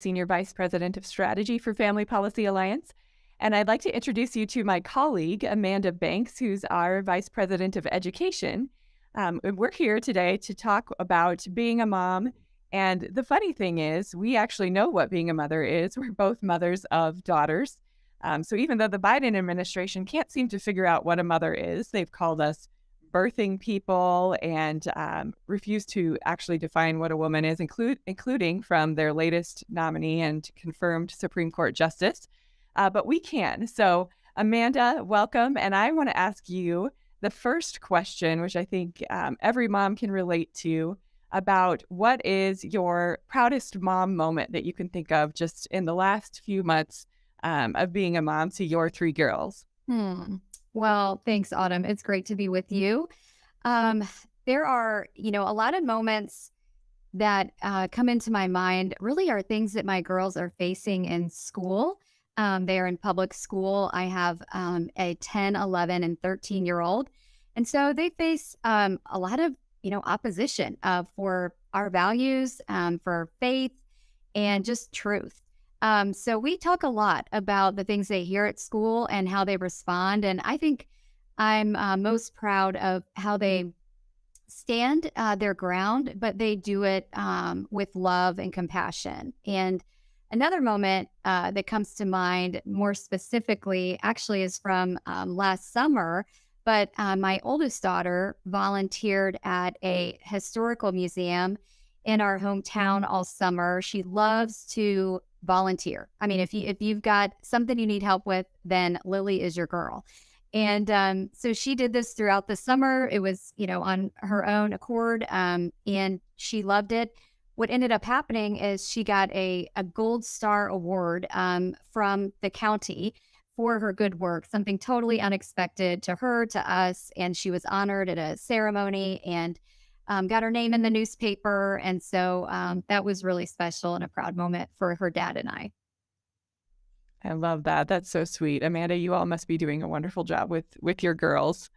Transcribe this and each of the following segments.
Senior Vice President of Strategy for Family Policy Alliance. And I'd like to introduce you to my colleague, Amanda Banks, who's our Vice President of Education. And we're here today to talk about being a mom. And the funny thing is, we actually know what being a mother is. We're both mothers of daughters. So even though the Biden administration can't seem to figure out what a mother is, they've called us birthing people and refuse to actually define what a woman is, including from their latest nominee and confirmed Supreme Court justice. But we can. So, Amanda, welcome. And I want to ask you the first question, which I think every mom can relate to, about what is your proudest mom moment that you can think of just in the last few months of being a mom to your three girls? Well, thanks, Autumn. It's great to be with you. There are, a lot of moments that come into my mind really are things that my girls are facing in school. They are in public school. I have a 10, 11, and 13-year-old. And so they face a lot of, opposition for our values, for faith, and just truth. So we talk a lot about the things they hear at school and how they respond. And I think I'm most proud of how they stand their ground, but they do it with love and compassion. And another moment that comes to mind more specifically actually is from last summer. But my oldest daughter volunteered at a historical museum in our hometown all summer. She loves to volunteer. I mean, if you've got something you need help with, then Lily is your girl. And so she did this throughout the summer. It was, on her own accord, and she loved it. What ended up happening is she got a Gold Star Award from the county for her good work, something totally unexpected to her, to us. And she was honored at a ceremony and got her name in the newspaper. And so that was really special and a proud moment for her dad and I. I love that. That's so sweet. Amanda, you all must be doing a wonderful job with your girls.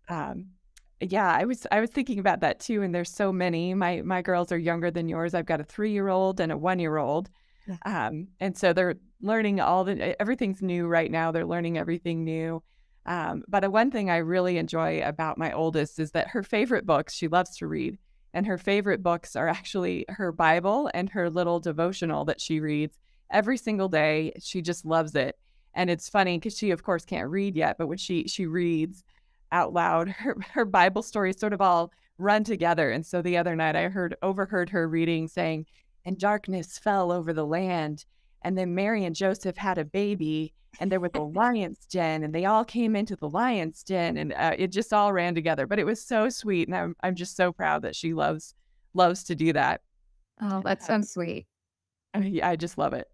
Yeah, I was thinking about that too. And there's so many. My girls are younger than yours. I've got a 3-year-old and a 1-year-old. Yeah. And so they're learning everything's new right now. They're learning everything new. But one thing I really enjoy about my oldest is that her favorite books, she loves to read, and her favorite books are actually her Bible and her little devotional that she reads every single day. She just loves it. And it's funny because she, of course, can't read yet, but when she reads out loud, her Bible stories sort of all run together. And so the other night I overheard her reading saying, "And darkness fell over the land, and then Mary and Joseph had a baby, and there was a lion's den, and they all came into the lion's den," and it just all ran together. But it was so sweet, and I'm just so proud that she loves to do that. Oh, that's so sweet. I just love it.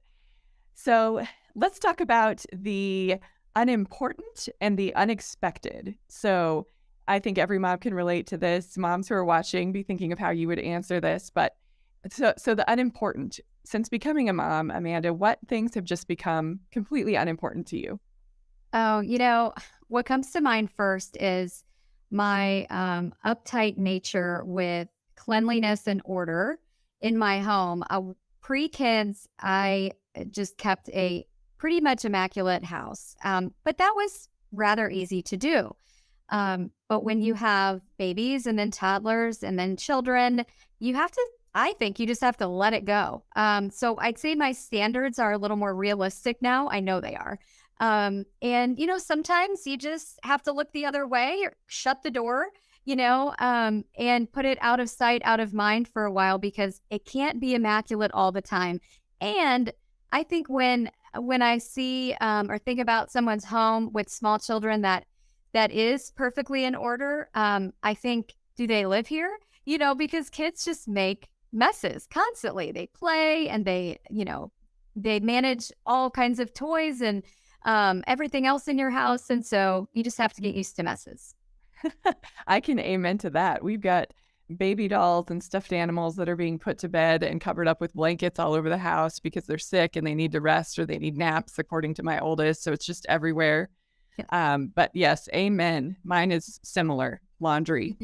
So let's talk about the unimportant and the unexpected. So I think every mom can relate to this. Moms who are watching, be thinking of how you would answer this. But so the unimportant. Since becoming a mom, Amanda, what things have just become completely unimportant to you? Oh, what comes to mind first is my uptight nature with cleanliness and order in my home. Pre-kids, I just kept a pretty much immaculate house, but that was rather easy to do. But when you have babies and then toddlers and then children, I think you just have to let it go. So I'd say my standards are a little more realistic now. I know they are. And, sometimes you just have to look the other way or shut the door, and put it out of sight, out of mind for a while, because it can't be immaculate all the time. And I think when I see or think about someone's home with small children that is perfectly in order, I think, do they live here? Because kids just make messes constantly. They play and they manage all kinds of toys and everything else in your house. And so you just have to get used to messes. I can amen to that. We've got baby dolls and stuffed animals that are being put to bed and covered up with blankets all over the house because they're sick and they need to rest or they need naps, according to my oldest. So it's just everywhere. Yeah. But yes, amen. Mine is similar. Laundry.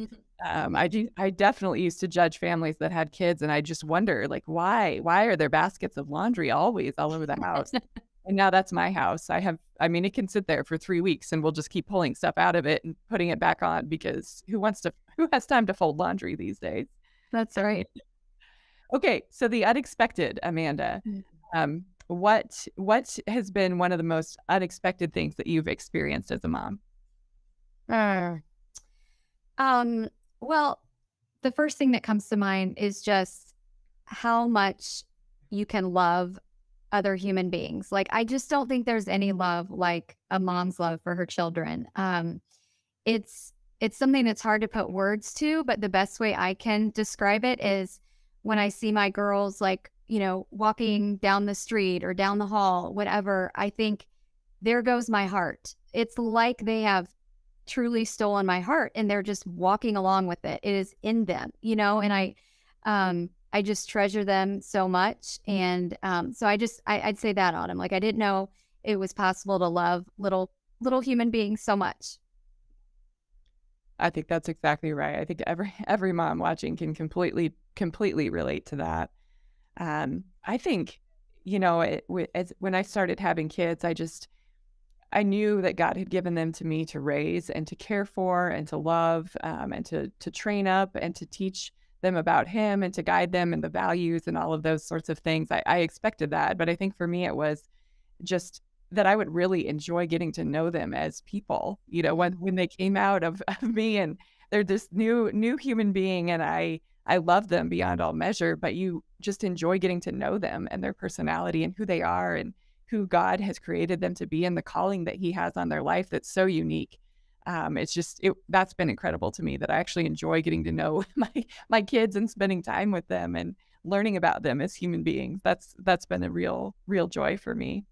I definitely used to judge families that had kids, and I just wonder, like, why are there baskets of laundry always all over the house? And now that's my house. I mean, it can sit there for 3 weeks, and we'll just keep pulling stuff out of it and putting it back on because who has time to fold laundry these days? That's right. Okay, so the unexpected, Amanda. What has been one of the most unexpected things that you've experienced as a mom? Mm. Um, well, the first thing that comes to mind is just how much you can love other human beings. Like, I just don't think there's any love like a mom's love for her children. It's it's something that's hard to put words to, but the best way I can describe it is when I see my girls, like, walking down the street or down the hall, whatever, I think, there goes my heart. It's like they have truly stolen my heart and they're just walking along with it. It is in them, and I just treasure them so much. And so I'd say that, Autumn. Like, I didn't know it was possible to love little human beings so much. I think that's exactly right. I think every mom watching can completely relate to that. I think, when I started having kids, I knew that God had given them to me to raise and to care for and to love, and to train up and to teach them about Him and to guide them in the values and all of those sorts of things. I expected that, but I think for me it was just that I would really enjoy getting to know them as people. When they came out of me and they're this new human being, and I love them beyond all measure, but you just enjoy getting to know them and their personality and who they are and who God has created them to be and the calling that He has on their life that's so unique. That's been incredible to me that I actually enjoy getting to know my kids and spending time with them and learning about them as human beings. That's been a real joy for me.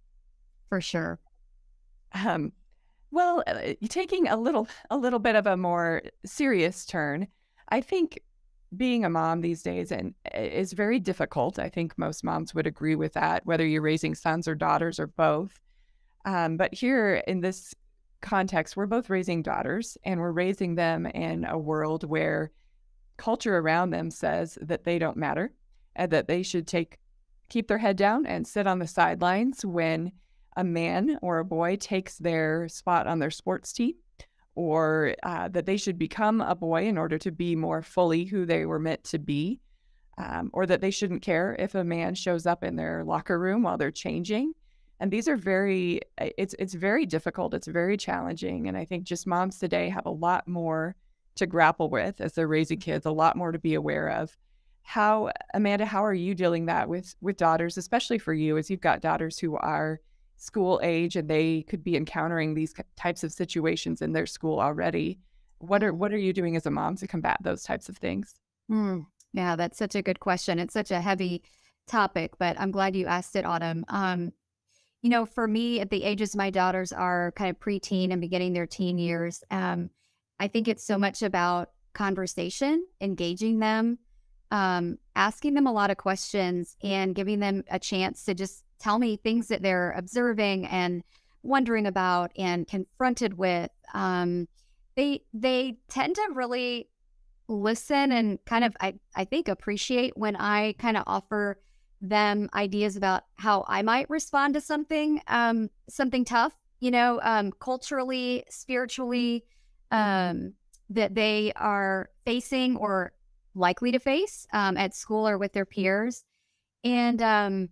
For sure. Um, well, taking a little bit of a more serious turn, I think being a mom these days is very difficult. I think most moms would agree with that, whether you're raising sons or daughters or both. But here in this context, we're both raising daughters, and we're raising them in a world where culture around them says that they don't matter and that they should keep their head down and sit on the sidelines when a man or a boy takes their spot on their sports team, or that they should become a boy in order to be more fully who they were meant to be, or that they shouldn't care if a man shows up in their locker room while they're changing. And these are it's very difficult. It's very challenging. And I think just moms today have a lot more to grapple with as they're raising kids, a lot more to be aware of. Amanda, how are you dealing that with daughters, especially for you, as you've got daughters who are school age and they could be encountering these types of situations in their school already? What are you doing as a mom to combat those types of things? Mm. Yeah, that's such a good question. It's such a heavy topic, but I'm glad you asked it, Autumn. For me, at the ages my daughters are kind of preteen and beginning their teen years, I think it's so much about conversation, engaging them, asking them a lot of questions, and giving them a chance to just tell me things that they're observing and wondering about and confronted with. They tend to really listen and kind of, I think, appreciate when I kind of offer them ideas about how I might respond to something tough, culturally, spiritually, that they are facing or likely to face at school or with their peers. And,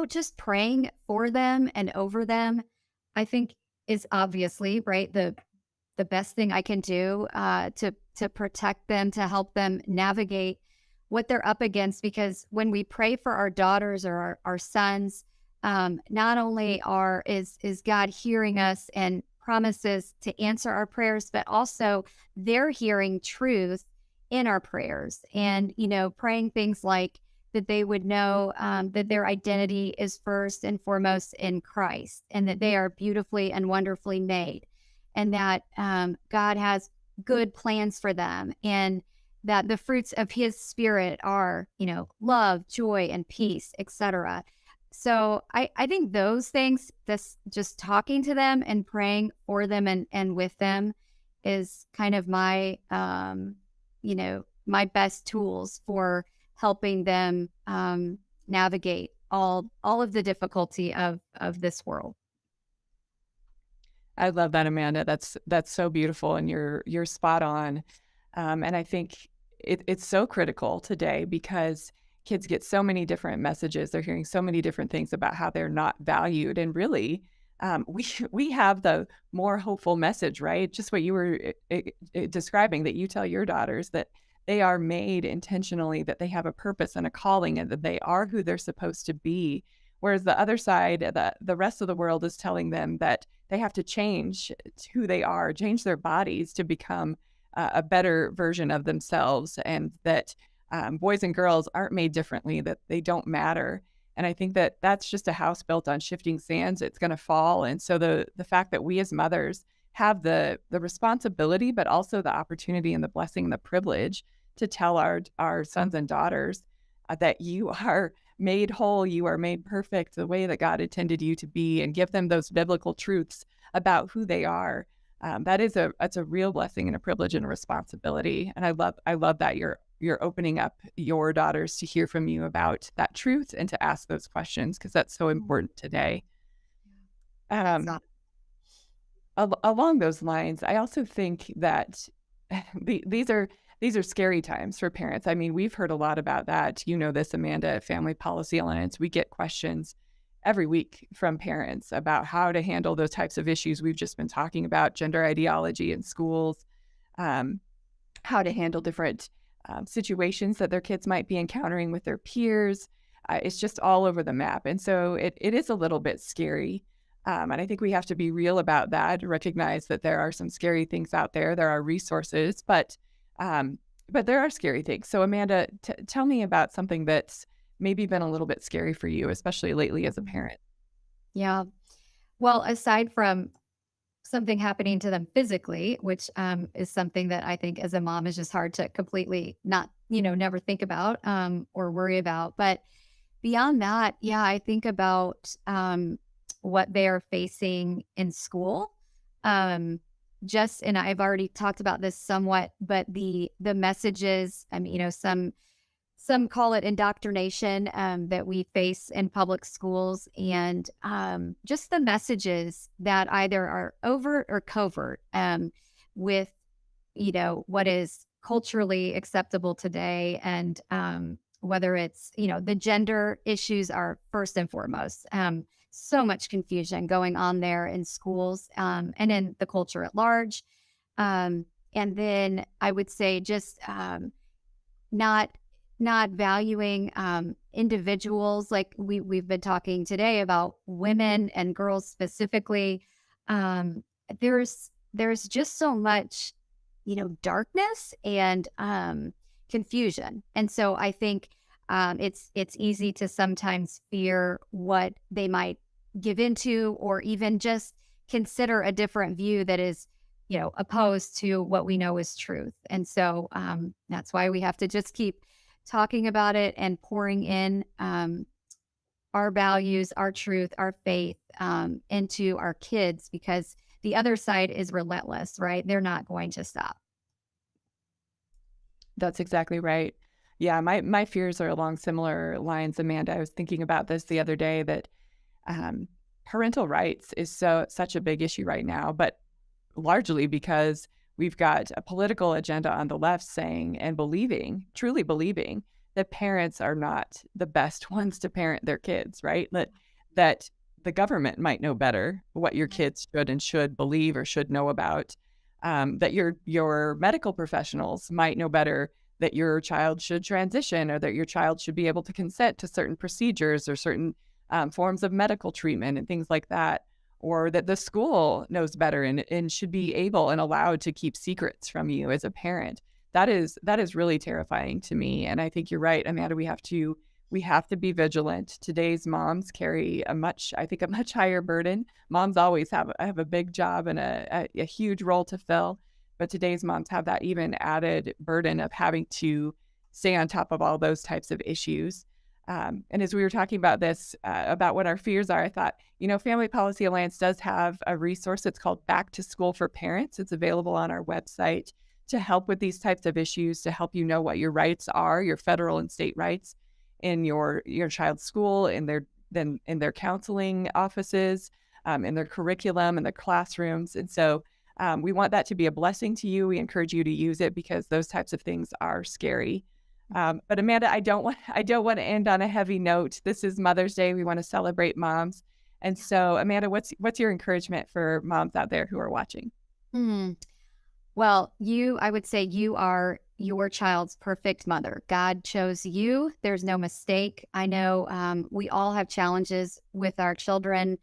just praying for them and over them, I think, is obviously, right, the best thing I can do to protect them, to help them navigate what they're up against. Because when we pray for our daughters or our sons, not only is God hearing us and promises to answer our prayers, but also they're hearing truth in our prayers. And, praying things like that they would know that their identity is first and foremost in Christ, and that they are beautifully and wonderfully made, and that God has good plans for them, and that the fruits of His Spirit are, love, joy, and peace, etc. So I think those things, this just talking to them and praying for them and with them, is kind of my my best tools for helping them navigate all of the difficulty of this world. I love that, Amanda. That's so beautiful, and you're spot on. And I think it's so critical today because kids get so many different messages. They're hearing so many different things about how they're not valued, and really, we we have the more hopeful message, right? Just what you were describing, that you tell your daughters that they are made intentionally, that they have a purpose and a calling, and that they are who they're supposed to be. Whereas the other side, the rest of the world is telling them that they have to change who they are, change their bodies to become a better version of themselves, and that boys and girls aren't made differently, that they don't matter. And I think that that's just a house built on shifting sands. It's going to fall. And so the fact that we as mothers have the responsibility, but also the opportunity and the blessing and the privilege to tell our sons and daughters that you are made whole, you are made perfect the way that God intended you to be, and give them those biblical truths about who they are. That's a real blessing and a privilege and a responsibility. And I love that you're opening up your daughters to hear from you about that truth and to ask those questions, because that's so important today. Thanks, Um, Along those lines, I also think that these are scary times for parents. I mean, we've heard a lot about that. You know this, Amanda, at Family Policy Alliance. We get questions every week from parents about how to handle those types of issues we've just been talking about, gender ideology in schools, um, how to handle different situations that their kids might be encountering with their peers. It's just all over the map. And so it is a little bit scary. And I think we have to be real about that, recognize that there are some scary things out there. There are resources, but there are scary things. So, Amanda, tell me about something that's maybe been a little bit scary for you, especially lately as a parent. Yeah. Well, aside from something happening to them physically, which is something that I think as a mom is just hard to completely not, never think about or worry about. But beyond that, yeah, I think about what they are facing in school. Um, and I've already talked about this somewhat, but the messages, I mean, some call it indoctrination that we face in public schools, and just the messages that either are overt or covert with, what is culturally acceptable today, and whether it's, the gender issues are first and foremost. So much confusion going on there in schools and in the culture at large. And then I would say just not not valuing individuals, like we've been talking today about women and girls specifically. um there's just so much, darkness and confusion, and so I think it's easy to sometimes fear what they might give into, or even just consider a different view that is, opposed to what we know is truth. And so that's why we have to just keep talking about it and pouring in our values, our truth, our faith into our kids, because the other side is relentless, right? They're not going to stop. That's exactly right. Yeah, my fears are along similar lines, Amanda. I was thinking about this the other day, that um, parental rights is such a big issue right now, but largely because we've got a political agenda on the left saying and believing, truly believing, that parents are not the best ones to parent their kids, right? That the government might know better what your kids should believe or should know about. That your medical professionals might know better that your child should transition, or that your child should be able to consent to certain procedures or certain forms of medical treatment and things like that, or that the school knows better and should be able and allowed to keep secrets from you as a parent. That is really terrifying to me. And I think you're right, Amanda. We have to be vigilant. Today's moms carry I think a much higher burden. Moms always have a big job and a huge role to fill, but today's moms have that even added burden of having to stay on top of all those types of issues. And as we were talking about this, about what our fears are, I thought, Family Policy Alliance does have a resource. It's called Back to School for Parents. It's available on our website to help with these types of issues, to help you know what your rights are, your federal and state rights in your child's school, in their counseling offices, in their curriculum, in their classrooms. And so we want that to be a blessing to you. We encourage you to use it because those types of things are scary. But Amanda, I don't want to end on a heavy note. This is Mother's Day. We want to celebrate moms. And so, Amanda, what's your encouragement for moms out there who are watching? Hmm. Well, I would say you are your child's perfect mother. God chose you. There's no mistake. I know we all have challenges with our children.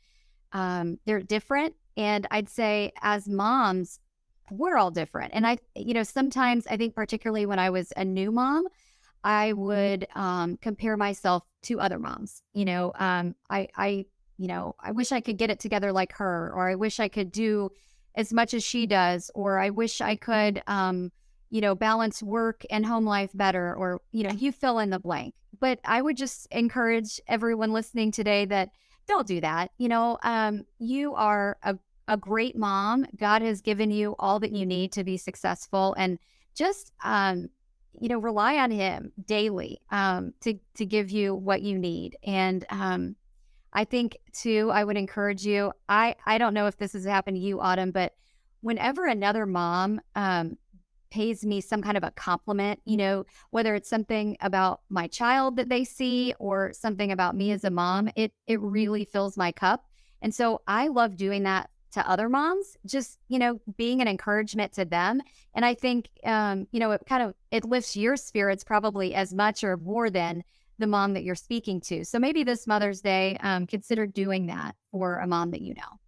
They're different. And I'd say as moms, we're all different. And sometimes I think, particularly when I was a new mom, I would compare myself to other moms. I wish I could get it together like her, or I wish I could do as much as she does, or I wish I could, balance work and home life better, or, you fill in the blank. But I would just encourage everyone listening today that don't do that. You are a great mom. God has given you all that you need to be successful, and just, rely on him daily to give you what you need. And I think too, I would encourage you. I don't know if this has happened to you, Autumn, but whenever another mom pays me some kind of a compliment, whether it's something about my child that they see or something about me as a mom, it really fills my cup. And so I love doing that to other moms, just, being an encouragement to them. And I think, it lifts your spirits probably as much or more than the mom that you're speaking to. So maybe this Mother's Day, consider doing that for a mom that you know.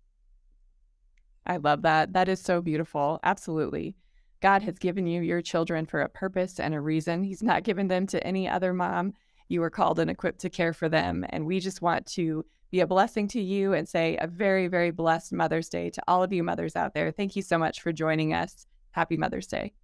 I love that. That is so beautiful. Absolutely. God has given you your children for a purpose and a reason. He's not given them to any other mom. You are called and equipped to care for them. And we just want to be a blessing to you and say a very, very blessed Mother's Day to all of you mothers out there. Thank you so much for joining us. Happy Mother's Day.